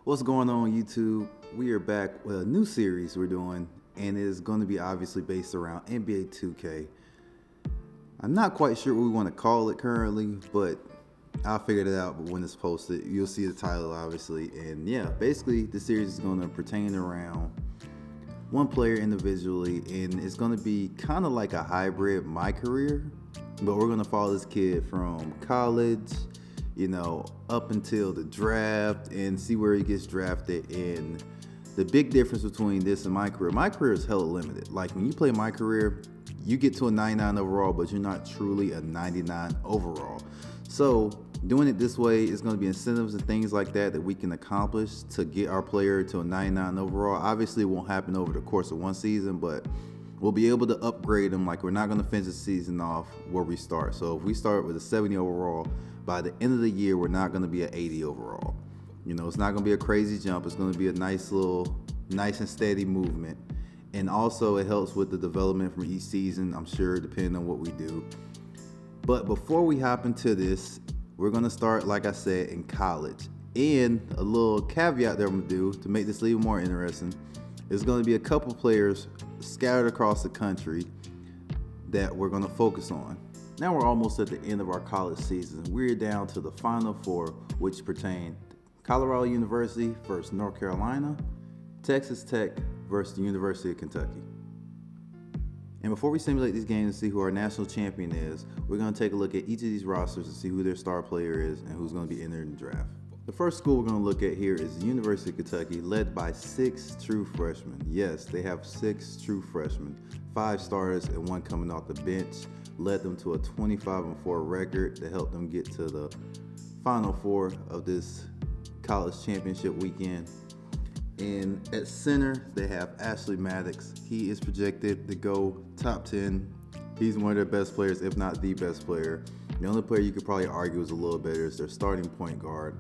What's going on, YouTube? We are back with a new series we're doing, and it is going to be obviously based around NBA 2K. I'm not quite sure what we want to call it currently, but I'll figure it out. But when it's posted, you'll see the title, obviously. And yeah, basically, the series is going to pertain around one player individually, and it's going to be kind of like a hybrid My Career, but we're going to follow this kid from college, up until the draft and see where he gets drafted. And the big difference between this and My Career is hella limited. Like when you play My Career, you get to a 99 overall, but you're not truly a 99 overall. So doing it this way is going to be incentives and things like that we can accomplish to get our player to a 99 overall. Obviously, it won't happen over the course of one season, but we'll be able to upgrade them. Like, we're not going to finish the season off where we start. So if we start with a 70 overall, by the end of the year, we're not going to be at 80 overall. It's not going to be a crazy jump. It's going to be a nice and steady movement. And also, it helps with the development from each season, I'm sure, depending on what we do. But before we hop into this, we're going to start, like I said, in college. And a little caveat that I'm going to do to make this even more interesting is going to be a couple players scattered across the country that we're going to focus on. Now we're almost at the end of our college season. We're down to the Final Four, which pertain Colorado University versus North Carolina, Texas Tech versus the University of Kentucky. And before we simulate these games and see who our national champion is, we're going to take a look at each of these rosters and see who their star player is and who's going to be entering the draft. The first school we're going to look at here is the University of Kentucky, led by 6 true freshmen. Yes, they have 6 true freshmen, 5 starters and 1 coming off the bench. Led them to a 25-4 record that helped them get to the Final Four of this college championship weekend. And at center, they have Ashley Maddox. He is projected to go top 10. He's one of their best players, if not the best player. The only player you could probably argue is a little better is their starting point guard,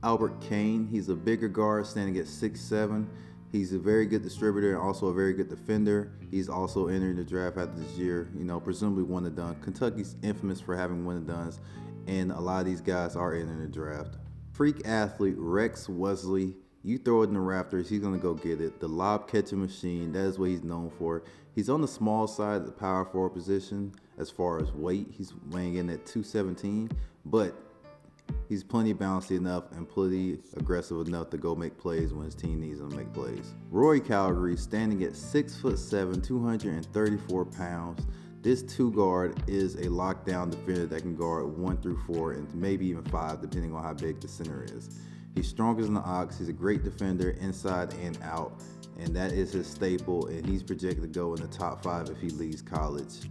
Albert Kane. He's a bigger guard, standing at 6'7". He's a very good distributor and also a very good defender. He's also entering the draft after this year, presumably one and done. Kentucky's infamous for having one and dones, and a lot of these guys are entering the draft. Freak athlete Rex Wesley. You throw it in the rafters, he's going to go get it. The lob catching machine, that is what he's known for. He's on the small side of the power forward position as far as weight. He's weighing in at 217, but he's plenty bouncy enough and plenty aggressive enough to go make plays when his team needs him to make plays. Roy Calgary, standing at 6'7", 234 pounds. This 2 guard is a lockdown defender that can guard 1 through 4 and maybe even 5, depending on how big the center is. He's stronger than the ox. He's a great defender inside and out, and that is his staple, and he's projected to go in the top 5 if he leaves college.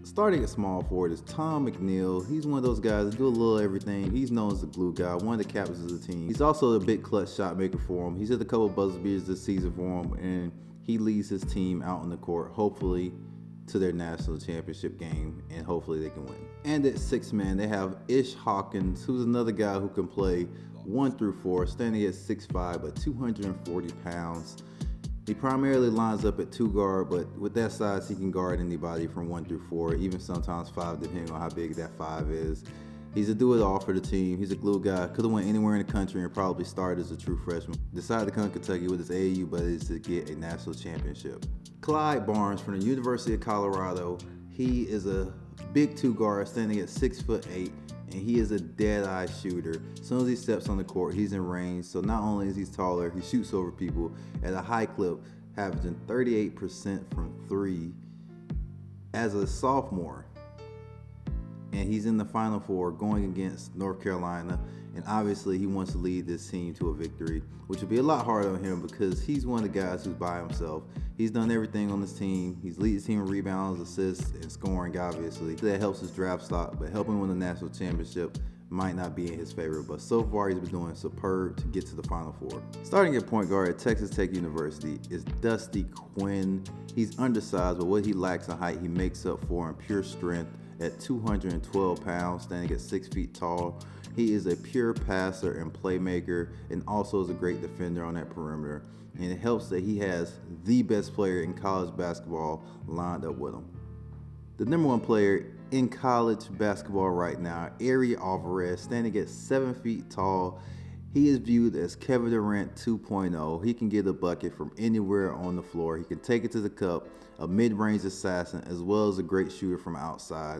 Starting at small forward is Tom McNeil. He's one of those guys that do a little everything. He's known as the glue guy, one of the captains of the team. He's also a big clutch shot maker for him. He's hit a couple buzzer beaters this season for him, and he leads his team out on the court, hopefully to their national championship game, and hopefully they can win. And at 6 man, they have Ish Hawkins, who's another guy who can play 1 through 4, standing at 6'5", but 240 pounds. He primarily lines up at 2 guard, but with that size, he can guard anybody from 1 through 4, even sometimes 5, depending on how big that 5 is. He's a do-it-all for the team. He's a glue guy. Could have went anywhere in the country and probably started as a true freshman. Decided to come to Kentucky with his AAU buddies to get a national championship. Clyde Barnes from the University of Colorado. He is a big 2 guard, standing at 6'8", and he is a dead-eye shooter. As soon as he steps on the court, he's in range. So not only is he taller, he shoots over people at a high clip, averaging 38% from 3 as a sophomore. And he's in the Final Four going against North Carolina. And obviously, he wants to lead this team to a victory, which would be a lot harder on him because he's one of the guys who's by himself. He's done everything on this team. He's leading his team in rebounds, assists, and scoring, obviously. That helps his draft stock, but helping win the national championship might not be in his favor. But so far, he's been doing superb to get to the Final Four. Starting at point guard at Texas Tech University is Dusty Quinn. He's undersized, but what he lacks in height, he makes up for in pure strength at 212 pounds, standing at 6 feet tall. He is a pure passer and playmaker, and also is a great defender on that perimeter. And it helps that he has the best player in college basketball lined up with him. The number 1 player in college basketball right now, Ari Alvarez, standing at 7 feet tall. He is viewed as Kevin Durant 2.0. He can get a bucket from anywhere on the floor. He can take it to the cup, a mid-range assassin, as well as a great shooter from outside.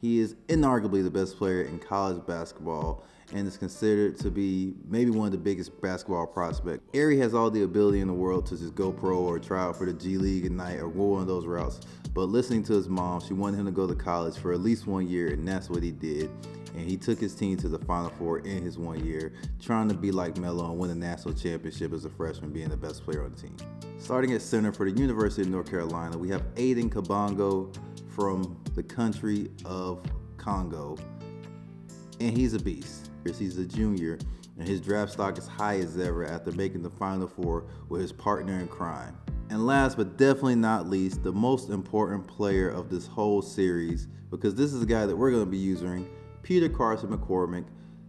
He is inarguably the best player in college basketball and is considered to be maybe one of the biggest basketball prospects. Ari has all the ability in the world to just go pro or try out for the G League Ignite or go one of those routes. But listening to his mom, she wanted him to go to college for at least 1 year, and that's what he did. And he took his team to the Final Four in his 1 year, trying to be like Melo and win a national championship as a freshman, being the best player on the team. Starting at center for the University of North Carolina, we have Aiden Kabongo from the country of Congo. And he's a beast. He's a junior, and his draft stock is high as ever after making the Final Four with his partner in crime. And last but definitely not least, the most important player of this whole series, because this is a guy that we're going to be using, Peter Carson McCormick.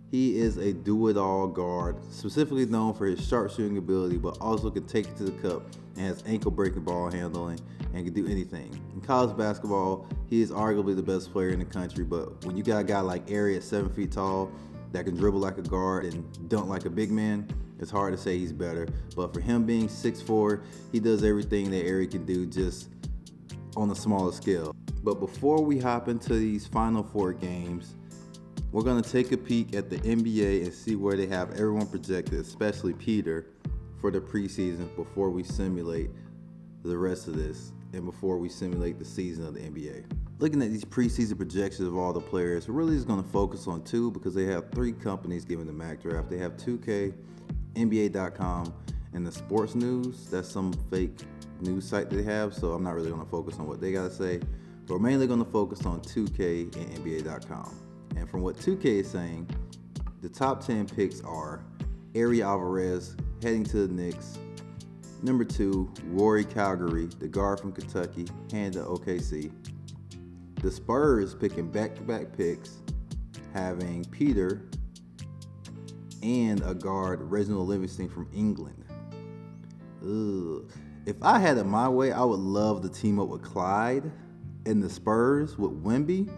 He is a do-it-all guard, specifically known for his sharp-shooting ability, but also can take it to the cup and has ankle-breaking ball handling and can do anything. In college basketball, he is arguably the best player in the country, but when you got a guy like Ari at 7 feet tall that can dribble like a guard and dunk like a big man, it's hard to say he's better. But for him being 6'4", he does everything that Ari can do, just on a smaller scale. But before we hop into these Final Four games, we're going to take a peek at the NBA and see where they have everyone projected, especially Peter, for the preseason before we simulate the rest of this and before we simulate the season of the NBA. Looking at these preseason projections of all the players, we're really just going to focus on two because they have three companies giving the mock draft. They have 2K, NBA.com, and the Sports News. That's some fake news site they have, so I'm not really going to focus on what they got to say. But we're mainly going to focus on 2K and NBA.com. And from what 2K is saying, the top 10 picks are Ari Alvarez heading to the Knicks. Number 2, Rory Calgary, the guard from Kentucky, heading to OKC. The Spurs picking back-to-back picks, having Peter and a guard, Reginald Livingston from England. If I had it my way, I would love to team up with Clyde and the Spurs with Wemby.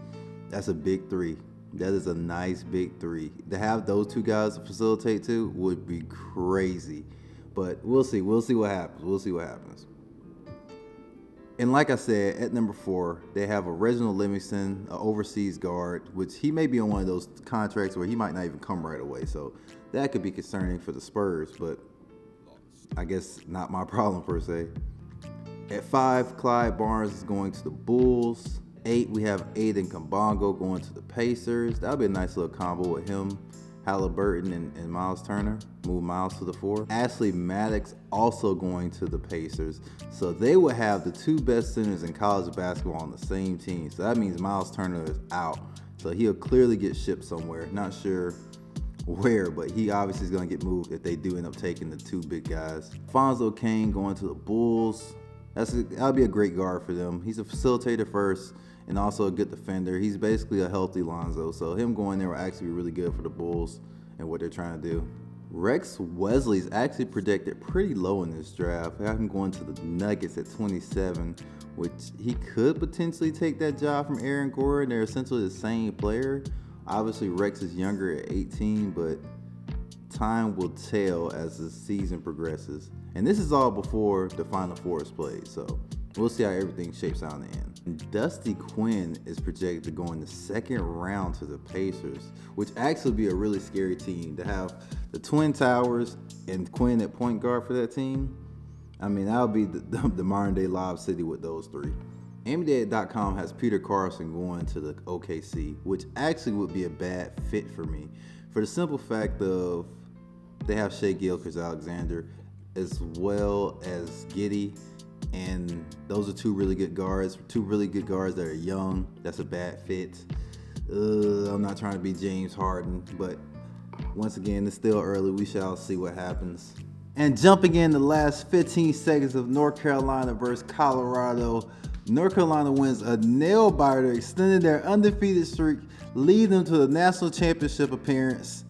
That's a big three. That is a nice big three. To have those two guys to facilitate too would be crazy. But we'll see. We'll see what happens. And like I said, at number 4, they have a Reginald Livingston, an overseas guard, which he may be on one of those contracts where he might not even come right away. So that could be concerning for the Spurs, but I guess not my problem per se. At 5, Clyde Barnes is going to the Bulls. 8, we have Aiden Kabongo going to the Pacers. That'll be a nice little combo with him, Halliburton, and Miles Turner. Move Miles to the 4. Ashley Maddox also going to the Pacers. So they will have the two best centers in college basketball on the same team. So that means Miles Turner is out. So he'll clearly get shipped somewhere. Not sure where, but he obviously is going to get moved if they do end up taking the two big guys. Fonzo Kane going to the Bulls. That'll be a great guard for them. He's a facilitator first and also a good defender. He's basically a healthy Lonzo, so him going there will actually be really good for the Bulls and what they're trying to do. Rex Wesley is actually projected pretty low in this draft. I have him going to the Nuggets at 27, which he could potentially take that job from Aaron Gordon. They're essentially the same player. Obviously, Rex is younger at 18, but time will tell as the season progresses. And this is all before the Final Four is played, so we'll see how everything shapes out in the end. And Dusty Quinn is projected to go in the second round to the Pacers, which actually be a really scary team to have the Twin Towers and Quinn at point guard for that team. I mean, that'll be the modern day Lob City with those three. NBA.com has Peter Carson going to the OKC, which actually would be a bad fit for me, for the simple fact of they have Shai Gilgeous-Alexander as well as Giddey, and those are two really good guards that are young. That's a bad fit. I'm not trying to be James Harden, but once again, it's still early. We shall see what happens. And jumping in the last 15 seconds of North Carolina versus Colorado, North Carolina wins a nail-biter, extending their undefeated streak, leading them to the national championship appearance.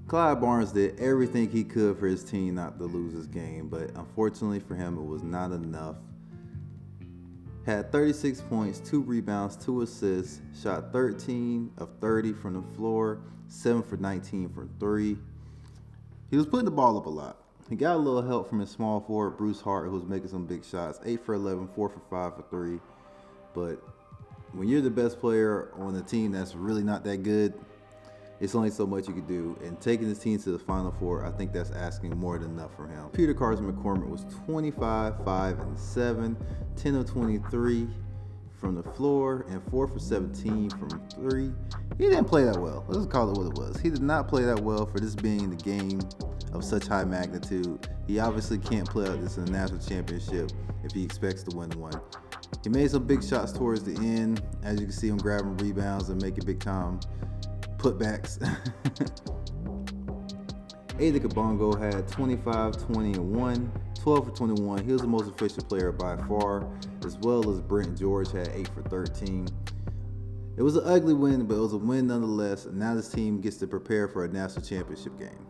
Clyde Barnes did everything he could for his team not to lose this game, but unfortunately for him, it was not enough. Had 36 points, 2 rebounds, 2 assists, shot 13 of 30 from the floor, 7 for 19 from 3. He was putting the ball up a lot. He got a little help from his small forward, Bruce Hart, who was making some big shots, 8 for 11, 4 for 5 for 3. But when you're the best player on a team that's really not that good, it's only so much you can do. And taking this team to the Final Four, I think that's asking more than enough from him. Peter Carson McCormick was 25, 5, and 7, 10 of 23 from the floor, and 4 for 17 from 3. He didn't play that well. Let's call it what it was. He did not play that well for this being the game of such high magnitude. He obviously can't play like this in a national championship if he expects to win one. He made some big shots towards the end. As you can see him grabbing rebounds and making big time putbacks. Ada Kabongo had 25, 20, and 1, 12 for 21. He was the most efficient player by far, as well as Brent George had 8 for 13. It was an ugly win, but it was a win nonetheless, and now this team gets to prepare for a national championship game.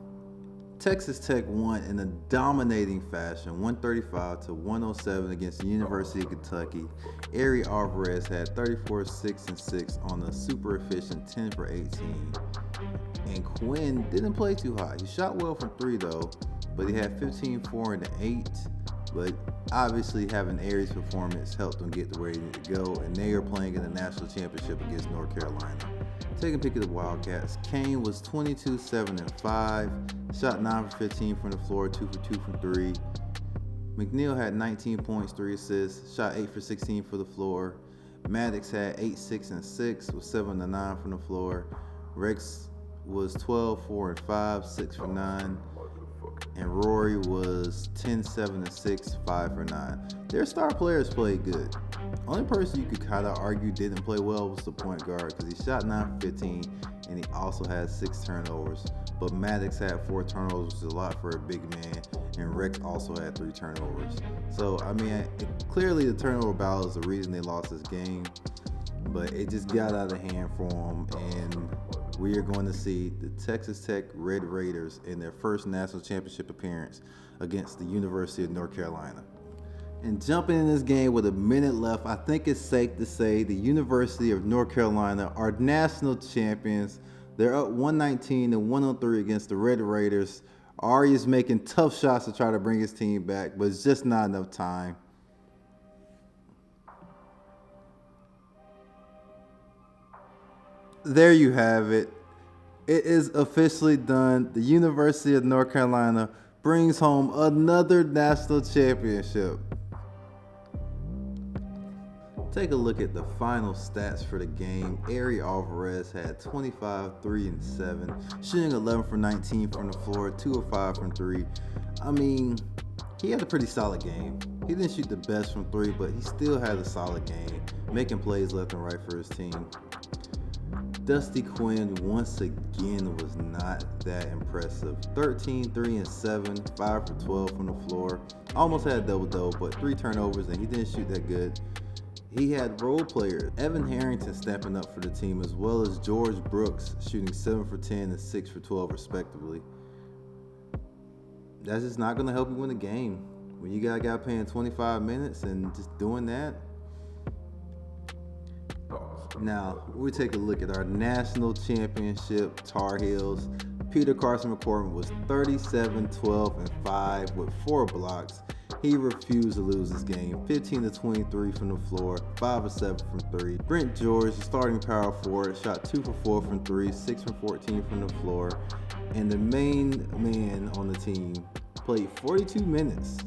Texas Tech won in a dominating fashion, 135 to 107 against the University of Kentucky. Ari Alvarez had 34, 6, and 6 on a super efficient 10 for 18. And Quinn didn't play too hot. He shot well from 3 though, but he had 15, 4, and 8. But obviously having Ari's performance helped them get to where he needed to go, and they are playing in the national championship against North Carolina. Taking a peek at the Wildcats, Kane was 22, 7, and 5, shot 9 for 15 from the floor, 2 for 2 from 3. McNeil had 19 points, 3 assists, shot 8 for 16 for the floor. Maddox had 8, 6, and 6 with 7 to 9 from the floor. Rex was 12, 4, and 5, 6 for 9. And Rory was 10, 7, and 6, 5 for 9. Their star players played good. Only person you could kind of argue didn't play well was the point guard, because he shot 9 for 15 and he also had 6 turnovers. But Maddox had 4 turnovers, which is a lot for a big man, and Rex also had 3 turnovers. So, I mean, clearly the turnover battle is the reason they lost this game, but it just got out of hand for them, and we are going to see the Texas Tech Red Raiders in their first national championship appearance against the University of North Carolina. And jumping in this game with a minute left, I think it's safe to say the University of North Carolina are national champions. They're up 119 to 103 against the Red Raiders. Ari is making tough shots to try to bring his team back, but it's just not enough time. There you have it. It is officially done. The University of North Carolina brings home another national championship. Take a look at the final stats for the game. Ari Alvarez had 25, 3, and 7, shooting 11 for 19 from the floor, 2 of 5 from 3. I mean, he had a pretty solid game. He didn't shoot the best from 3, but he still had a solid game, making plays left and right for his team. Dusty Quinn once again was not that impressive. 13, 3, and 7, 5 for 12 from the floor. Almost had a double-double, but 3 turnovers, and he didn't shoot that good. He had role players, Evan Harrington stepping up for the team, as well as George Brooks shooting 7 for 10 and 6 for 12 respectively. That's just not going to help you win a game. When you got a guy playing 25 minutes and just doing that. Now, we take a look at our national championship Tar Heels. Peter Carson McCormick was 37, 12, and 5 with 4 blocks. He refused to lose this game. 15 to 23 from the floor, 5 of 7 from 3. Brent George, the starting power forward, shot 2 for 4 from 3, 6 for 14 from the floor. And the main man on the team played 42 minutes.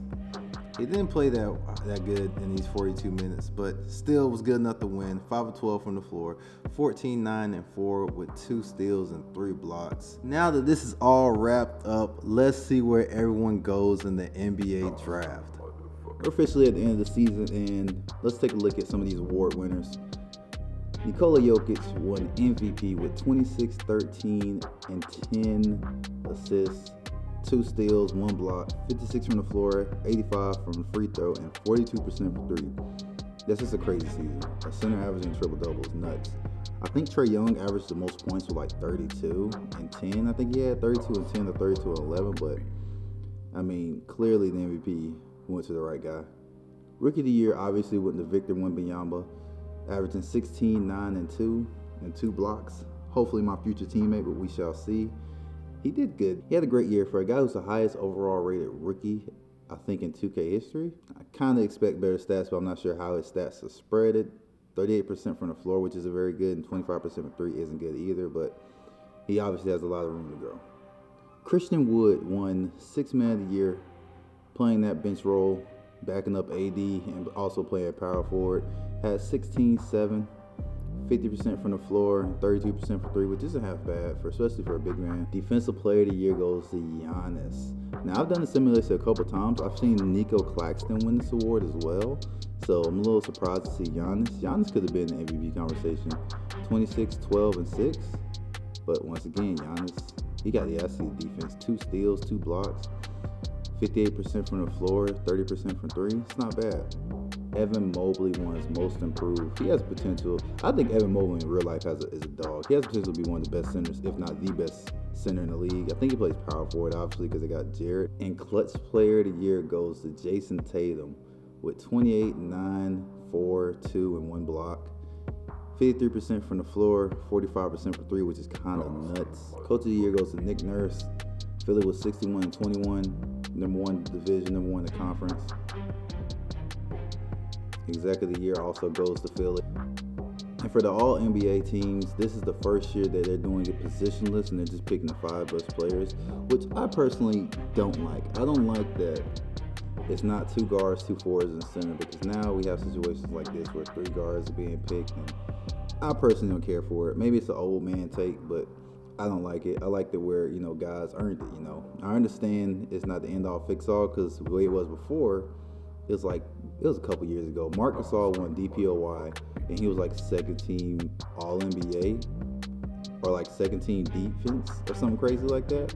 He didn't play that good in these 42 minutes, but still was good enough to win. 5 of 12 from the floor, 14, 9, and 4 with 2 steals and 3 blocks. Now that this is all wrapped up, let's see where everyone goes in the NBA draft. We're officially at the end of the season, and let's take a look at some of these award winners. Nikola Jokic won MVP with 26, 13, and 10 assists. 2 steals, 1 block, 56 from the floor, 85 from the free throw, and 42% from 3. That's just a crazy season. A center averaging triple-double is nuts. I think Trae Young averaged the most points with like 32 and 10. I think he had 32 and 10 or 32 and 11, but I mean, clearly the MVP went to the right guy. Rookie of the year obviously went to Victor Wembanyama, averaging 16, 9, and 2, and 2 blocks. Hopefully my future teammate, but we shall see. He did good. He had a great year for a guy who's the highest overall rated rookie, I think, in 2K history. I kind of expect better stats, but I'm not sure how his stats are spreaded. 38% from the floor, which is a very good, and 25% from 3 isn't good either, but he obviously has a lot of room to grow. Christian Wood won 6th Man of the Year, playing that bench role, backing up AD, and also playing power forward. Had 16, 7, 50% from the floor, 32% for 3, which isn't half bad, especially for a big man. Defensive Player of the Year goes to Giannis. Now, I've done a simulation a couple times. I've seen Nico Claxton win this award as well, so I'm a little surprised to see Giannis. Giannis could have been in the MVP conversation. 26, 12, and 6. But once again, Giannis, he got the ass of the defense. 2 steals, 2 blocks, 58% from the floor, 30% from 3. It's not bad. Evan Mobley won Most Improved. He has potential. I think Evan Mobley in real life is a dog. He has potential to be one of the best centers, if not the best center in the league. I think he plays power forward, obviously, because they got Jared. And Clutch Player of the Year goes to Jason Tatum with 28, 9, 4, 2, and 1 block. 53% from the floor, 45% for 3, which is kind of nuts. Coach of the Year goes to Nick Nurse. Philly was 61 and 21, number 1 division, number 1 in the conference. Exec of the Year also goes to Philly. And for the All-NBA teams, this is the first year that they're doing it positionless and they're just picking the 5 best players, which I personally don't like. I don't like that it's not 2 guards, 2 forwards, and a center, because now we have situations like this where 3 guards are being picked, and I personally don't care for it. Maybe it's an old man take, but I don't like it. I like it where, guys earned it, I understand it's not the end-all, fix-all, because the way it was before, it was a couple years ago. Marc Gasol won DPOY, and he was like 2nd team All-NBA, or like 2nd team defense, or something crazy like that.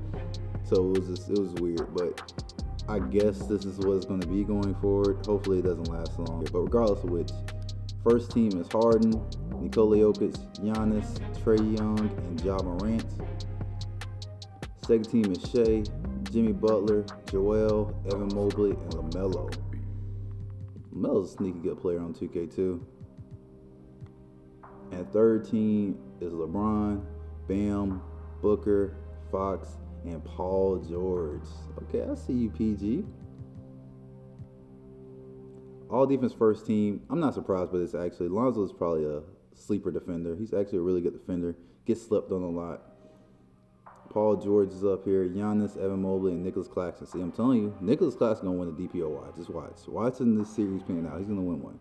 So it was weird, but I guess this is what it's going to be going forward. Hopefully it doesn't last long. But regardless of which, first team is Harden, Nikola Jokic, Giannis, Trae Young, and Ja Morant. Second team is Shea, Jimmy Butler, Joel, Evan Mobley, and LaMelo. LaMelo's a sneaky good player on 2K2. And third team is LeBron, Bam, Booker, Fox, and Paul George. Okay, I see you, PG. All defense first team. I'm not surprised by this, actually. Lonzo is probably a sleeper defender. He's actually a really good defender. Gets slept on a lot. Paul George is up here. Giannis, Evan Mobley, and Nicholas Claxton. See, I'm telling you, Nicholas Claxton going to win the DPOY. Just watch. Watch in this series playing out. He's going to win one.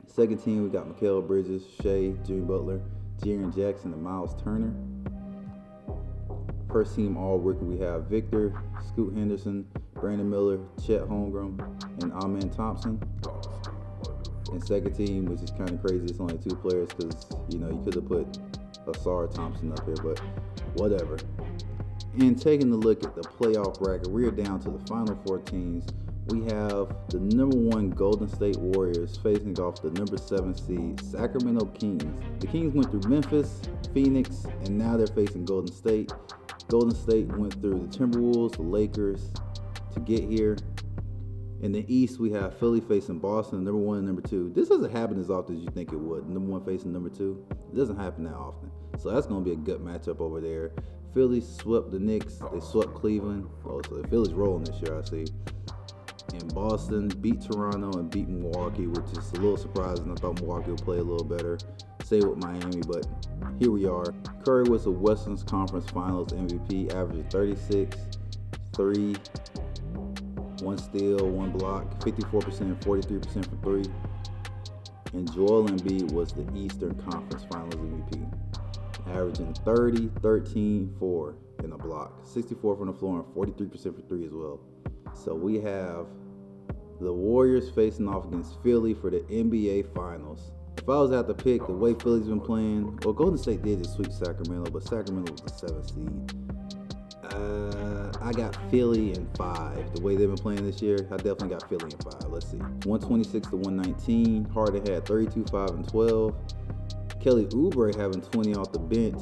Second team, we got Mikal Bridges, Shea, Jimmy Butler, Jaren Jackson, and Miles Turner. First team all-rookie, we have Victor, Scoot Henderson, Brandon Miller, Chet Holmgren, and Amen Thompson. And second team, which is kind of crazy, it's only 2 players because, you could have put Asar Thompson up here, but whatever. And taking a look at the playoff bracket, we are down to the final 4 teams. We have the number 1 Golden State Warriors facing off the number 7 seed Sacramento Kings. The Kings went through Memphis, Phoenix, and now they're facing Golden State. Golden State went through the Timberwolves, the Lakers to get here. In the East, we have Philly facing Boston, number 1 and number 2. This doesn't happen as often as you think it would. Number 1 facing number 2. It doesn't happen that often. So that's going to be a good matchup over there. Philly swept the Knicks. They swept Cleveland. Oh, so Philly's rolling this year, I see. And Boston beat Toronto and beat Milwaukee, which is a little surprising. I thought Milwaukee would play a little better. Same with Miami, but here we are. Curry was the Western Conference Finals MVP, averaging 36, 3, 1 steal, 1 block, 54% and 43% for 3. And Joel Embiid was the Eastern Conference Finals MVP, averaging 30, 13, 4 in a block, 64 from the floor and 43% for 3 as well. So we have the Warriors facing off against Philly for the NBA Finals. If I was to have to pick the way Philly's been playing, well, Golden State did just sweep Sacramento, but Sacramento was the 7th seed. I got Philly in 5. The way they've been playing this year, I definitely got Philly in 5. Let's see. 126 to 119. Harden had 32, 5, and 12. Kelly Oubre having 20 off the bench.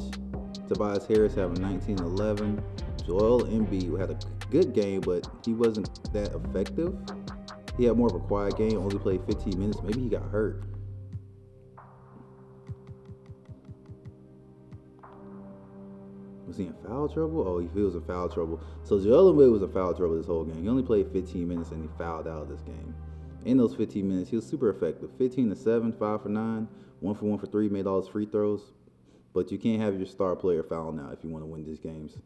Tobias Harris having 19, 11. Joel Embiid had a good game, but he wasn't that effective. He had more of a quiet game, only played 15 minutes. Maybe he got hurt. Was he in foul trouble? Oh, he was in foul trouble. So Joel Embiid was in foul trouble this whole game. He only played 15 minutes and he fouled out of this game. In those 15 minutes, he was super effective. 15 to 7, 5 for 9, 1 for 1 for 3, made all his free throws. But you can't have your star player fouling out if you want to win these games.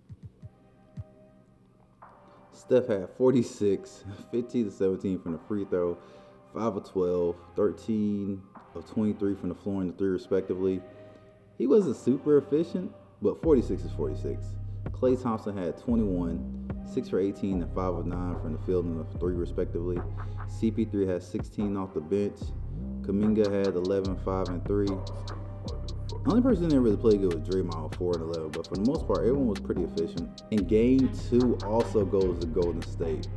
Steph had 46, 15 to 17 from the free throw, 5 of 12, 13 of 23 from the floor and the 3 respectively. He wasn't super efficient, but 46 is 46. Klay Thompson had 21, 6 for 18 and 5 of 9 from the field and the 3 respectively. CP3 had 16 off the bench. Kuminga had 11, 5 and 3. The only person that didn't really play good was Draymond, 4 and 11, but for the most part, everyone was pretty efficient. And game 2 also goes to Golden State,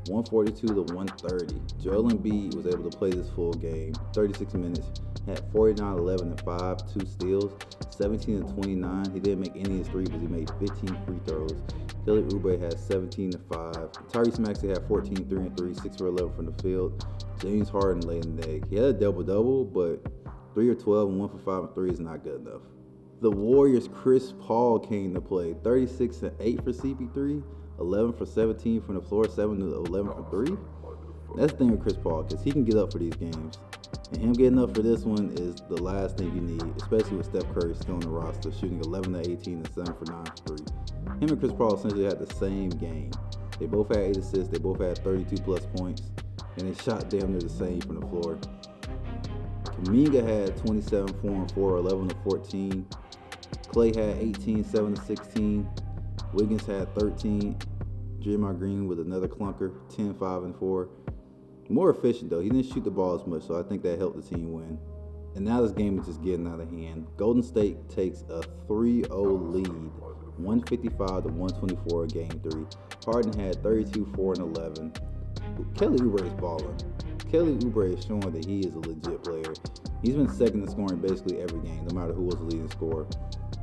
142 to 130. Joel Embiid was able to play this full game, 36 minutes, had 49, 11 and 5, 2 steals, 17 to 29. He didn't make any of his threes, but he made 15 free throws. Kelly Oubre had 17 to 5. Tyrese Maxey had 14, 3 and 3, 6 for 11 from the field. James Harden laid an egg. He had a double-double, but 3 or 12 and 1 for 5 and 3 is not good enough. The Warriors' Chris Paul came to play, 36 and 8 for CP3, 11 for 17 from the floor, 7 to 11 for 3. That's the thing with Chris Paul, because he can get up for these games. And him getting up for this one is the last thing you need, especially with Steph Curry still on the roster, shooting 11 to 18 and 7 for 9 for 3. Him and Chris Paul essentially had the same game. They both had 8 assists, they both had 32 plus points, and they shot damn near the same from the floor. Kuminga had 27, 4 and 4, 11 to 14. Klay had 18, 7 to 16. Wiggins had 13. Draymond Green with another clunker, 10, 5 and 4. More efficient though. He didn't shoot the ball as much, so I think that helped the team win. And now this game is just getting out of hand. Golden State takes a 3-0 lead, 155 to 124 in game 3. Harden had 32, 4 and 11. Kelly Oubre is balling. Kelly Oubre is showing that he is a legit player. He's been second in scoring basically every game, no matter who was the leading scorer.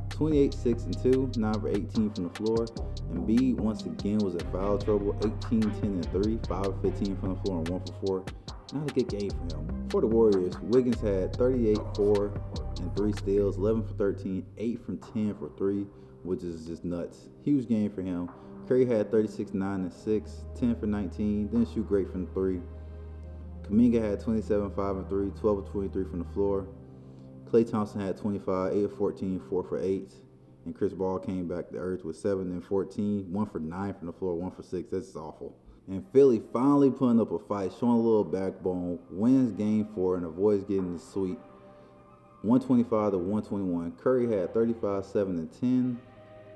28, 6 and 2, 9 for 18 from the floor. Embiid once again was in foul trouble, 18, 10 and 3, 5 for 15 from the floor and 1 for 4. Not a good game for him. For the Warriors, Wiggins had 38, 4 and 3 steals, 11 for 13, 8 from 10 for 3, which is just nuts. Huge game for him. Curry had 36, 9 and 6, 10 for 19, didn't shoot great from 3. Kuminga had 27, 5 and 3, 12 of 23 from the floor. Klay Thompson had 25, 8 of 14, 4 for 8. And Chris Paul came back to earth with 7 and 14, 1 for 9 from the floor, 1 for 6. That's awful. And Philly finally putting up a fight, showing a little backbone, wins game 4 and avoids getting the sweep. 125 to 121. Curry had 35, 7 and 10.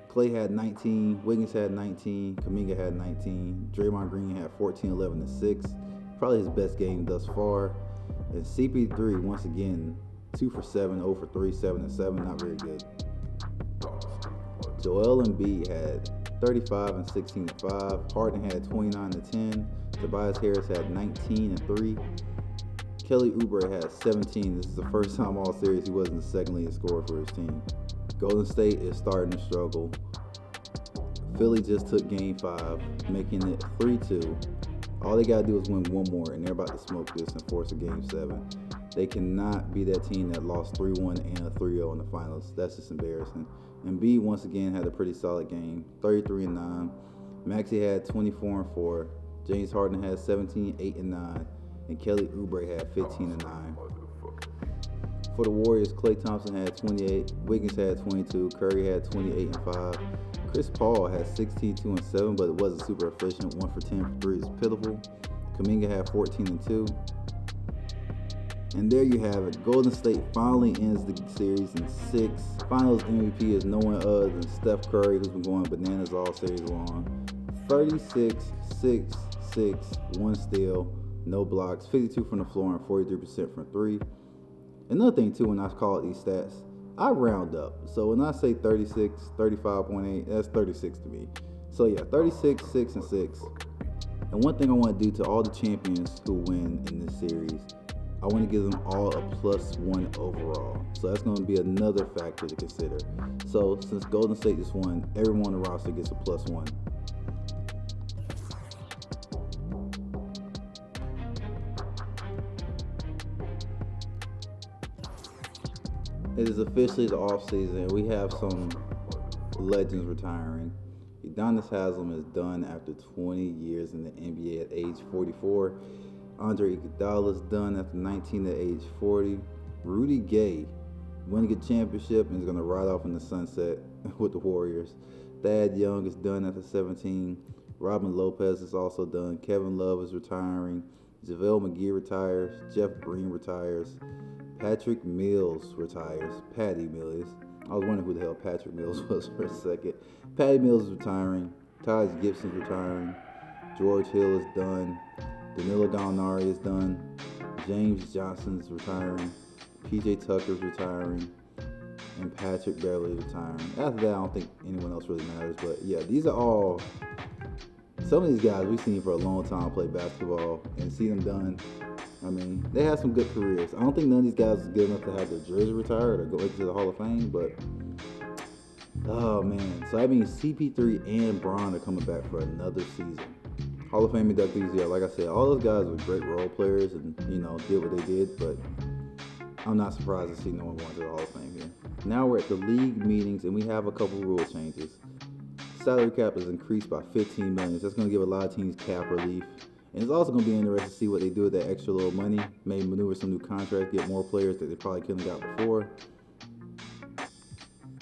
Klay had 19, Wiggins had 19, Kuminga had 19, Draymond Green had 14, 11 and 6. Probably his best game thus far. And CP3 once again 2 for 7, 0 for 3, 7 and 7, not very good. Joel Embiid had 35 and 16 and 5. Harden had 29 and 10. Tobias Harris had 19 and 3. Kelly Oubre had 17. This is the first time all series he wasn't the second leading scorer for his team. Golden State is starting to struggle. Philly just took game 5, making it 3-2. All they got to do is win one more, and they're about to smoke this and force a game 7. They cannot be that team that lost 3-1 and a 3-0 in the finals. That's just embarrassing. Embiid once again had a pretty solid game, 33 and 9. Maxey had 24 and 4. James Harden had 17, 8 and 9. And Kelly Oubre had 15 and 9. For the Warriors, Klay Thompson had 28, Wiggins had 22, Curry had 28 and 5. Chris Paul had 16, 2 and 7, but it wasn't super efficient. 1 for 10 for 3 is pitiful. Kuminga had 14 and 2. And there you have it. Golden State finally ends the series in 6. Finals MVP is no one other than Steph Curry, who's been going bananas all series long. 36, 6, 6, 1 steal, no blocks, 52 from the floor and 43% from 3. Another thing too, when I call out these stats, I round up. So when I say 36, 35.8, that's 36 to me. So yeah, 36, 6, and 6. And one thing I want to do to all the champions who win in this series, I want to give them all a +1 overall. So that's going to be another factor to consider. So since Golden State just won, everyone on the roster gets a +1. It is officially the off season. We have some legends retiring. Udonis Haslem is done after 20 years in the NBA at age 44. Andre Iguodala is done after 19 at age 40. Rudy Gay winning a championship and is going to ride off in the sunset with the Warriors. Thad Young is done after 17. Robin Lopez is also done. Kevin Love is retiring. JaVale McGee retires. Jeff Green retires. Patrick Mills retires. Patty Mills. I was wondering who the hell Patrick Mills was for a second. Patty Mills is retiring. Taj Gibson's retiring. George Hill is done. Danilo Gallinari is done. James Johnson is retiring. PJ Tucker's retiring. And Patrick Beverley is retiring. After that, I don't think anyone else really matters. But yeah, these are all some of these guys we've seen for a long time play basketball and see them done. I mean, they have some good careers. I don't think none of these guys is good enough to have their jersey retired or go into the Hall of Fame, but oh man. So that means CP3 and Bron are coming back for another season. Hall of Fame inductees, yeah, like I said, all those guys were great role players and, did what they did, but I'm not surprised to see no one going to the Hall of Fame here. Now we're at the league meetings and we have a couple rule changes. Salary cap is increased by $15 million. So that's going to give a lot of teams cap relief. And it's also going to be interesting to see what they do with that extra little money. Maybe maneuver some new contracts, get more players that they probably couldn't have got before.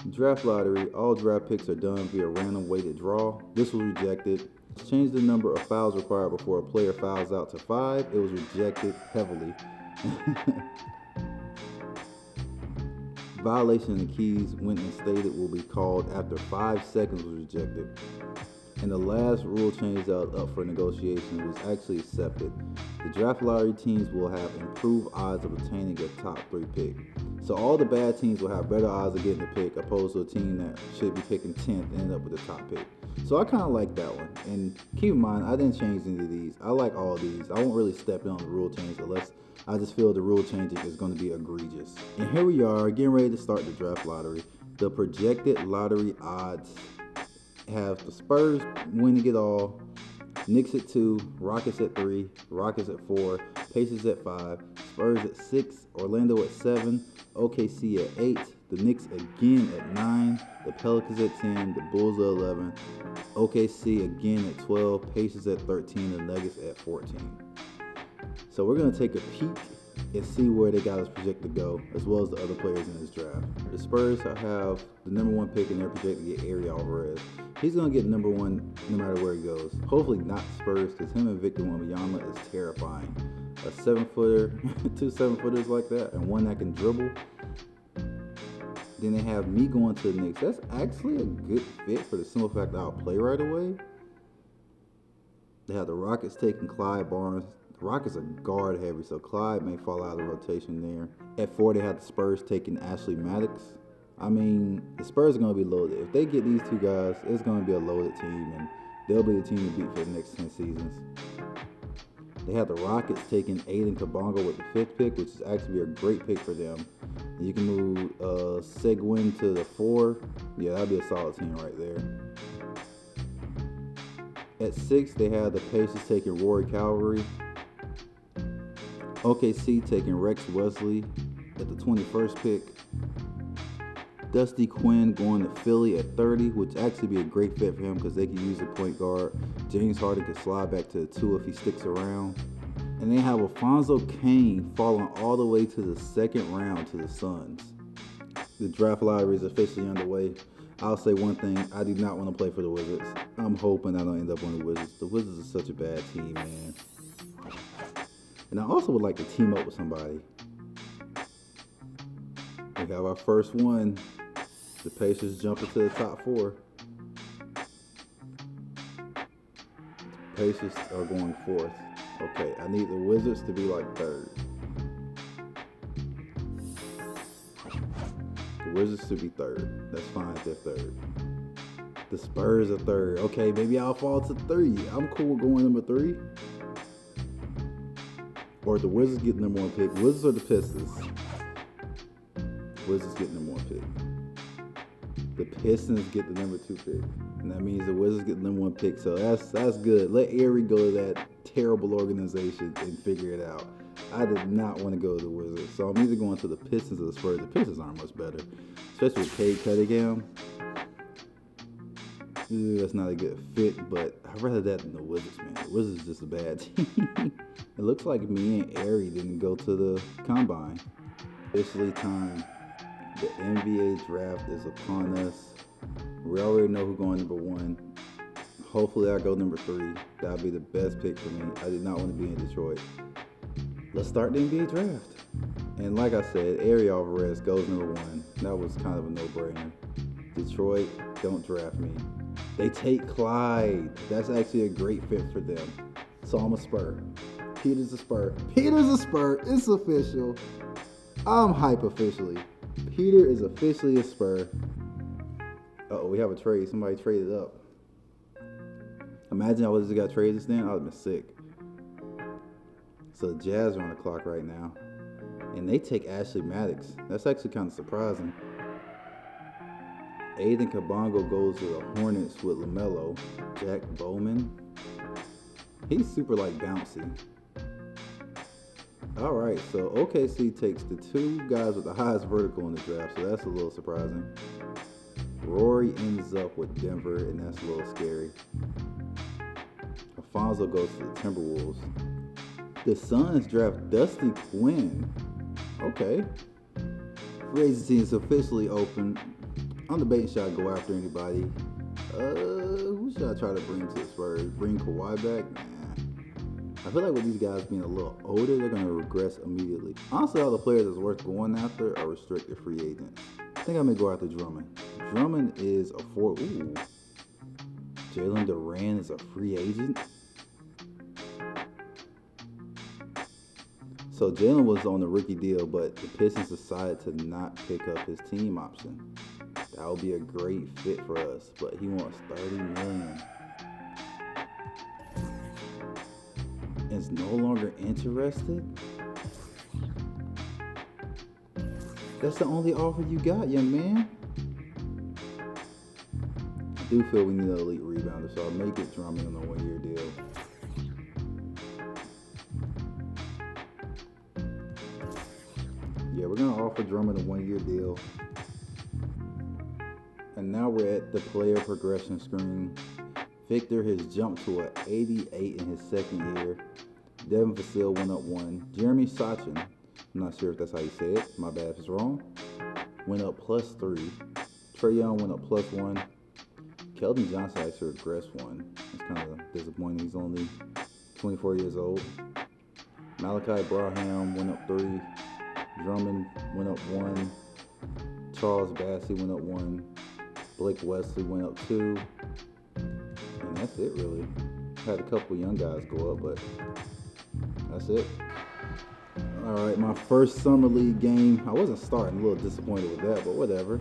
Draft lottery. All draft picks are done via random weighted draw. This was rejected. Change the number of fouls required before a player fouls out to 5. It was rejected heavily. Violation of the keys when instated will be called after 5 seconds was rejected. And the last rule change that was up for negotiation was actually accepted. The draft lottery teams will have improved odds of obtaining a top 3 pick. So all the bad teams will have better odds of getting the pick opposed to a team that should be picking 10th and end up with the top pick. So I kind of like that one. And keep in mind, I didn't change any of these. I like all these. I won't really step in on the rule change unless I just feel the rule changing is going to be egregious. And here we are getting ready to start the draft lottery. The projected lottery odds have the Spurs winning it all, Knicks at 2, Rockets at 3, Rockets at 4, Pacers at 5, Spurs at 6, Orlando at 7, OKC at 8, the Knicks again at 9, the Pelicans at 10, the Bulls at 11, OKC again at 12, Pacers at 13, the Nuggets at 14. So we're going to take a peek and see where they got us projected to go, as well as the other players in this draft. The Spurs have the number 1 pick and they're projected to get Ariel Alvarez. He's going to get number 1 no matter where he goes. Hopefully not Spurs, because him and Victor Wembanyama is terrifying. A 7-footer, 2 7-footers like that, and one that can dribble. Then they have me going to the Knicks. That's actually a good fit for the simple fact that I'll play right away. They have the Rockets taking Clyde Barnes. The Rockets are guard heavy, so Clyde may fall out of the rotation there. At 4, they have the Spurs taking Ashley Maddox. I mean, the Spurs are going to be loaded. If they get these 2 guys, it's going to be a loaded team, and they'll be the team to beat for the next 10 seasons. They have the Rockets taking Aiden Kabongo with the 5th pick, which is actually a great pick for them. You can move Seguin to the 4. Yeah, that'd be a solid team right there. At 6, they have the Pacers taking Rory Calvary. OKC taking Rex Wesley at the 21st pick. Dusty Quinn going to Philly at 30, which actually be a great fit for him because they can use a point guard. James Harden can slide back to the 2 if he sticks around. And they have Alfonso Cain falling all the way to the 2nd round to the Suns. The draft lottery is officially underway. I'll say one thing, I do not want to play for the Wizards. I'm hoping I don't end up on the Wizards. The Wizards are such a bad team, man. And I also would like to team up with somebody. We have our first one. The Pacers jumping to the top 4. The Pacers are going 4th. Okay, I need the Wizards to be like 3rd. The Wizards to be 3rd. That's fine if they're 3rd. The Spurs are 3rd. Okay, maybe I'll fall to 3. I'm cool with going number 3. Or the Wizards get number 1 pick. Wizards or the Pistons? Wizards get number 1 pick. The Pistons get the number 2 pick. And that means the Wizards get the number 1 pick. So that's good. Let Erie go to that terrible organization and figure it out. I did not want to go to the Wizards, so I'm either going to the Pistons or the Spurs. The Pistons aren't much better, especially with Take-TwoGames. That's not a good fit, but I'd rather that than the Wizards, man. The Wizards is just a bad team. It looks like me and Ari didn't go to the Combine. Officially time. The NBA draft is upon us. We already know who's going number 1. Hopefully I go number 3. That'll be the best pick for me. I did not want to be in Detroit. Let's start the NBA draft. And like I said, Ari Alvarez goes number 1. That was kind of a no-brainer. Detroit, don't draft me. They take Clyde. That's actually a great fit for them. So I'm a Spur. Peter's a Spur. Peter's a Spur. It's official. I'm hype officially. Peter is officially a Spur. Uh-oh, we have a trade. Somebody traded up. Imagine I would have just got traded just then. I would have been sick. So the Jazz are on the clock right now. And they take Ashley Maddox. That's actually kind of surprising. Aiden Kabongo goes to the Hornets with LaMelo. Jack Bowman. He's super bouncy. All right, so OKC takes the 2 guys with the highest vertical in the draft, so that's a little surprising. Rory ends up with Denver, and that's a little scary. Alfonso goes to the Timberwolves. The Suns draft Dusty Quinn. Okay. Free agency is officially open. I'm debating should I go after anybody. Who should I try to bring to the Spurs? Bring Kawhi back? Nah. I feel like with these guys being a little older, they're going to regress immediately. Honestly, all the players that's worth going after are restricted free agents. I think I may go after Drummond. Drummond is a 4. Ooh. Jalen Duran is a free agent. So Jalen was on the rookie deal, but the Pistons decided to not pick up his team option. That would be a great fit for us, but he wants $30 million. Is no longer interested? That's the only offer you got, young man. I do feel we need an elite rebounder, so I'll make it Drummond on a 1-year deal. Yeah, we're going to offer Drummond a 1-year deal. And now we're at the player progression screen. Victor has jumped to an 88 in his second year. Devin Vassell went up 1. Jeremy Sachin, I'm not sure if that's how you say it. My bad if it's wrong. Went up +3. Trae Young went up +1. Keldon Johnson actually regressed 1. It's kind of disappointing. He's only 24 years old. Malachi Braham went up 3. Drummond went up 1. Charles Bassey went up 1. Blake Wesley went up 2. And that's it, really. Had a couple young guys go up, but that's it. All right, my first summer league game. I wasn't starting. A little disappointed with that, but whatever.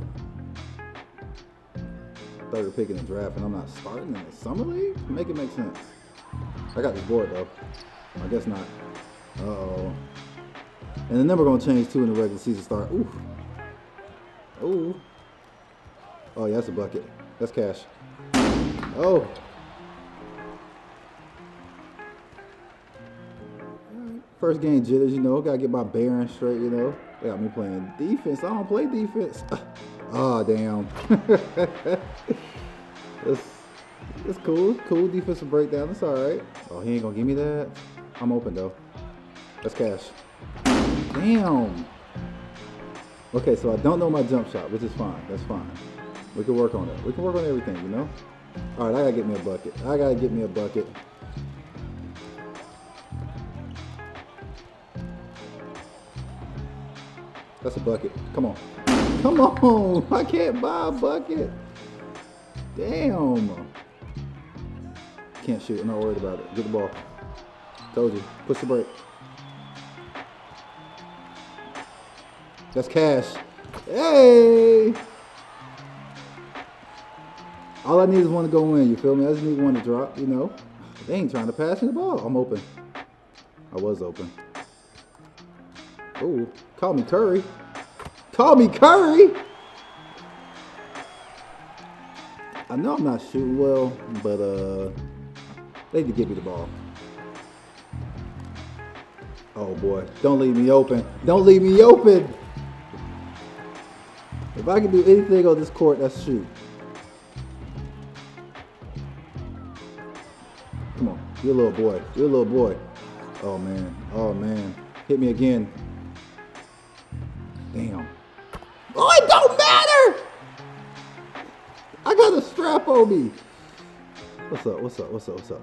Third pick in the draft, and I'm not starting in the summer league? Make it make sense. I got this board, though. I guess not. Uh-oh. And the number going to change, too, in the regular season start. Ooh. Ooh. Oh, yeah, that's a bucket. That's cash. Oh. First game jitters, you know. Got to get my bearings straight, you know. They got me playing defense. I don't play defense. Oh, damn. It's cool. Cool defensive breakdown. It's all right. Oh, he ain't going to give me that. I'm open, though. That's cash. Damn. Okay, so I don't know my jump shot, which is fine. That's fine. We can work on it. We can work on everything, you know? All right, I got to get me a bucket. That's a bucket. Come on. Come on. I can't buy a bucket. Damn. Can't shoot. I'm not worried about it. Get the ball. Told you. Push the break. That's cash. Hey. All I need is one to go in. You feel me? I just need one to drop, you know. They ain't trying to pass me the ball. I'm open. I was open. Ooh. Call me Curry. Call me Curry. I know I'm not shooting well, but they need to give me the ball. Oh boy, don't leave me open. Don't leave me open. If I can do anything on this court, that's shoot. Come on, you're a little boy. You're a little boy. Oh man, oh man. Hit me again. Damn. Oh, it don't matter! I got a strap on me. What's up, what's up, what's up, what's up?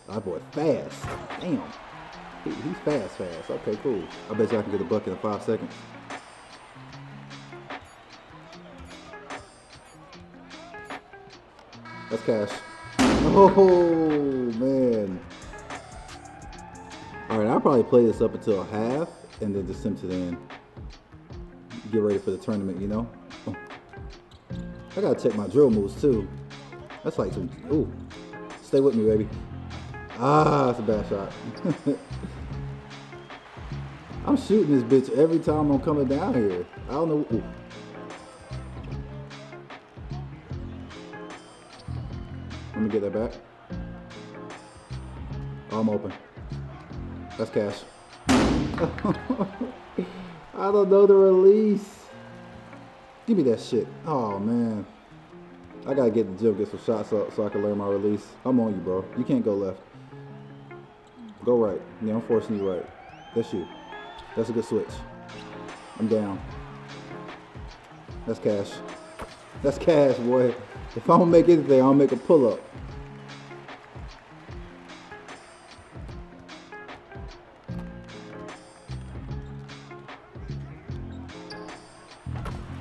That boy fast. Damn. He's fast. Okay, cool. I bet you I can get a bucket in 5 seconds. That's cash. Oh, man. All right, I'll probably play this up until half and then just send to the end. Get ready for the tournament, you know? Oh. I gotta check my drill moves too. That's like some, ooh. Stay with me, baby. Ah, that's a bad shot. I'm shooting this bitch every time I'm coming down here. I don't know. Ooh. Let me get that back. Oh, I'm open. That's cash. I don't know the release. Give me that shit. Oh, man. I gotta get in the gym, get some shots up so I can learn my release. I'm on you, bro. You can't go left. Go right. Yeah, I'm forcing you right. That's you. That's a good switch. I'm down. That's cash. That's cash, boy. If I don't make anything, I'll make a pull-up.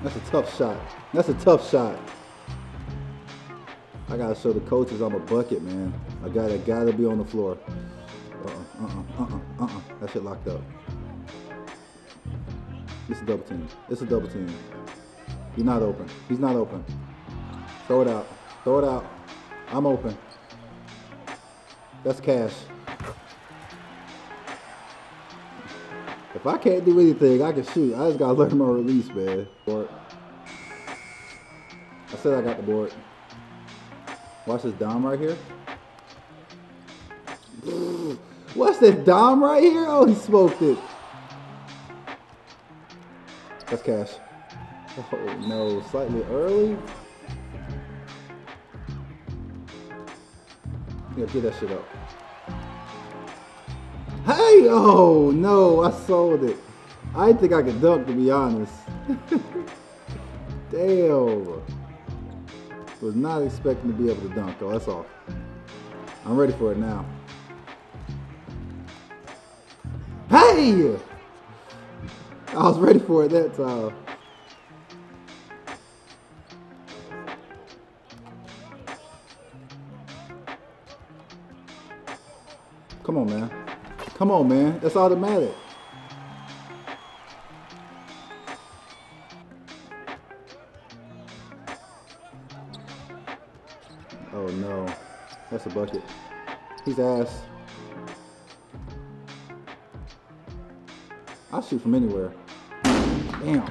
That's a tough shot. That's a tough shot. I gotta show the coaches I'm a bucket, man. I gotta be on the floor. That shit locked up. It's a double team. It's a double team. He's not open. He's not open. Throw it out. Throw it out. I'm open. That's cash. If I can't do anything, I can shoot. I just gotta learn my release, man. Board. I said I got the board. Watch this dom right here. What's this dom right here? Oh, he smoked it. That's cash. Oh no, slightly early. Yeah, get that shit up. Hey! Oh no, I sold it. I didn't think I could dunk, to be honest. Damn. Was not expecting to be able to dunk. Oh, that's off. I'm ready for it now. Hey! I was ready for it that time. Come on, man. Come on, man. That's all that matters. Oh, no. That's a bucket. He's ass. I'll shoot from anywhere. Damn.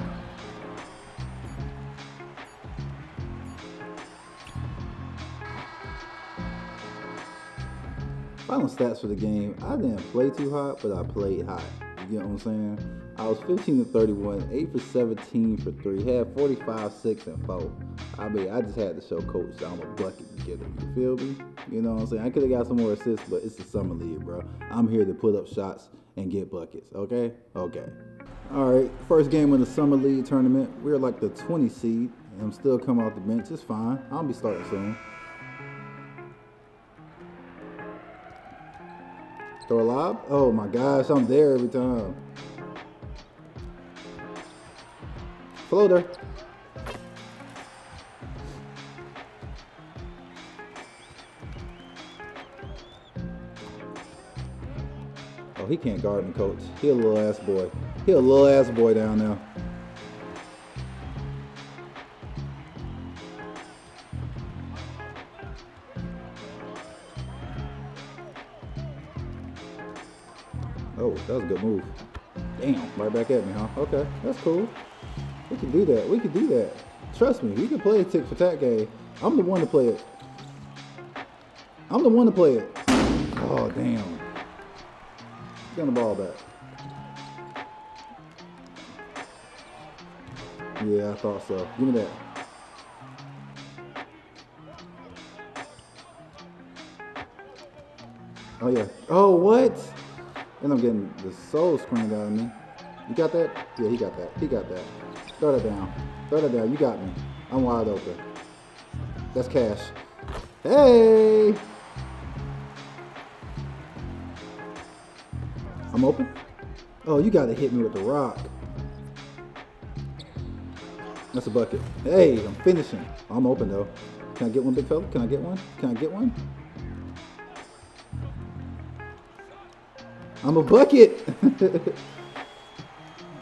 Final stats for the game. I didn't play too hot, but I played hot. You get what I'm saying? I was 15 to 31, 8 for 17 for 3, had 45, 6, and 4. I mean, I just had to show coach that I'm a bucket getter. You feel me? You know what I'm saying? I could have got some more assists, but it's the summer league, bro. I'm here to put up shots and get buckets, okay? Okay. All right, first game of the summer league tournament. We're like the 20 seed, and I'm still coming off the bench. It's fine. I'll be starting soon. Throw a lob? Oh my gosh, I'm there every time. Floater. Oh, he can't guard me, coach. He a little ass boy. He a little ass boy down there. Oh, that was a good move. Damn, right back at me, huh? Okay, that's cool. We can do that. We can do that. Trust me, we can play a tick for tack game. I'm the one to play it. I'm the one to play it. Oh, damn. Get the ball back. Yeah, I thought so. Give me that. Oh yeah. Oh what? And I'm getting the soul screamed out of me. You got that? Yeah, he got that. He got that. Throw that down. Throw that down. You got me. I'm wide open. That's cash. Hey! I'm open? Oh, you gotta hit me with the rock. That's a bucket. Hey, I'm finishing. I'm open though. Can I get one, big fella? Can I get one? Can I get one? I'm a bucket! I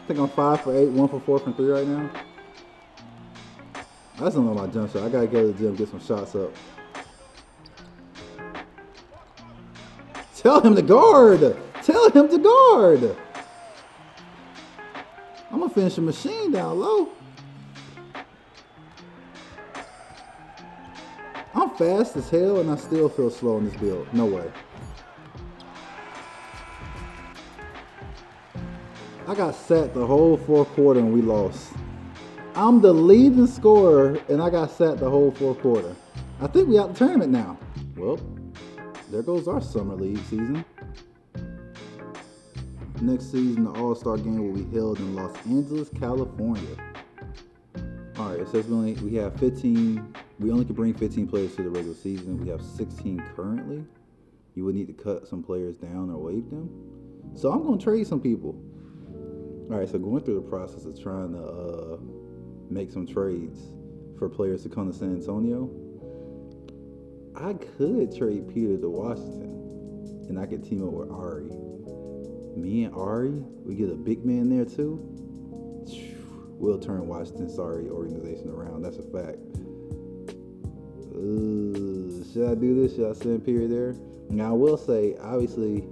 think I'm 5 for 8, 1 for 4 from 3 right now. I just don't know my jump shot. I gotta go to the gym, get some shots up. Tell him to guard! Tell him to guard! I'm gonna finish a machine down low. I'm fast as hell and I still feel slow in this build. No way. I got sat the whole fourth quarter and we lost. I'm the leading scorer and I got sat the whole fourth quarter. I think we out the tournament now. Well, there goes our summer league season. Next season, the All-Star game will be held in Los Angeles, California. All right, it says we have 15. We only can bring 15 players to the regular season. We have 16 currently. You would need to cut some players down or waive them. So I'm going to trade some people. All right, so going through the process of trying to make some trades for players to come to San Antonio. I could trade Peter to Washington, and I could team up with Ari. Me and Ari, we get a big man there too. We'll turn Washington's sorry organization around. That's a fact. Should I do this? Should I send Peter there? Now I will say, obviously,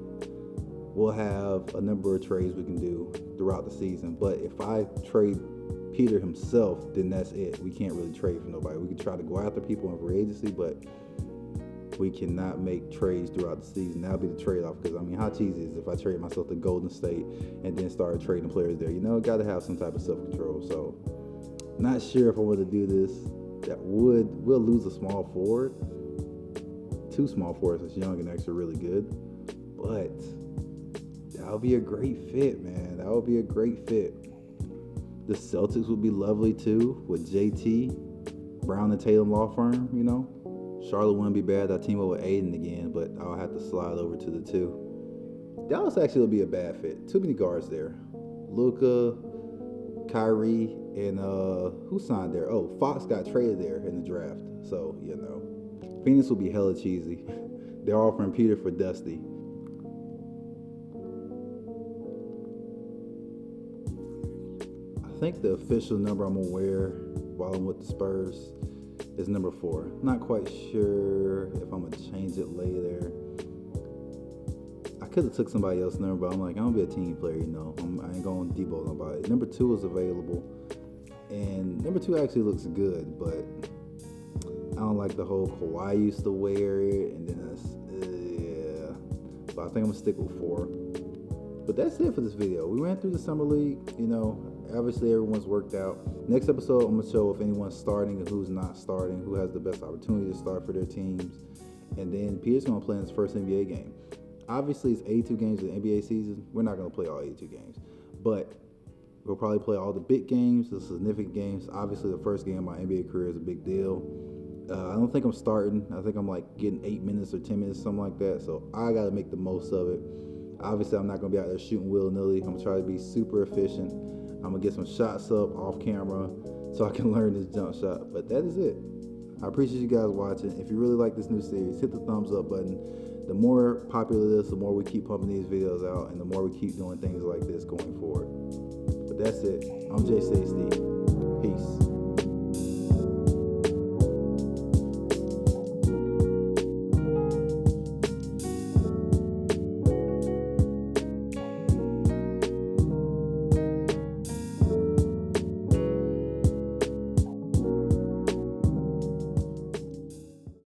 we'll have a number of trades we can do throughout the season. But if I trade Peter himself, then that's it. We can't really trade for nobody. We can try to go after people in free agency, but we cannot make trades throughout the season. That'll be the trade-off, because, I mean, how cheesy is it if I trade myself to Golden State and then start trading players there? You know, got to have some type of self-control. So, not sure if I want to do this. We'll lose a small forward. 2 small forwards that's young and actually really good. But that'll be a great fit, man. That would be a great fit. The Celtics would be lovely, too, with JT, Brown and Tatum law firm, you know. Charlotte wouldn't be bad. I team up with Aiden again, but I'll have to slide over to the 2. Dallas actually will be a bad fit. Too many guards there. Luka, Kyrie, and who signed there? Oh, Fox got traded there in the draft. So, you know. Phoenix will be hella cheesy. They're offering Peter for Dusty. I think the official number I'm gonna wear while I'm with the Spurs is number 4. Not quite sure if I'm gonna change it later. I could have took somebody else's number, but I'm like, I'm gonna be a team player, you know. I ain't gonna debo nobody. Number 2 is available, and number 2 actually looks good, but I don't like the whole Kawhi used to wear it, and then that's yeah. But I think I'm gonna stick with 4. But that's it for this video. We ran through the summer league, you know. Obviously, everyone's worked out. Next episode, I'm going to show if anyone's starting and who's not starting, who has the best opportunity to start for their teams. And then Peter's going to play in his first NBA game. Obviously, it's 82 games in the NBA season. We're not going to play all 82 games. But we'll probably play all the big games, the significant games. Obviously, the first game of my NBA career is a big deal. I don't think I'm starting. I think I'm like getting 8 minutes or 10 minutes, something like that. So I got to make the most of it. Obviously, I'm not going to be out there shooting willy-nilly. I'm going to try to be super efficient. I'm going to get some shots up off camera so I can learn this jump shot. But that is it. I appreciate you guys watching. If you really like this new series, hit the thumbs up button. The more popular it is, the more we keep pumping these videos out, and the more we keep doing things like this going forward. But that's it. I'm Jay Steve. Peace.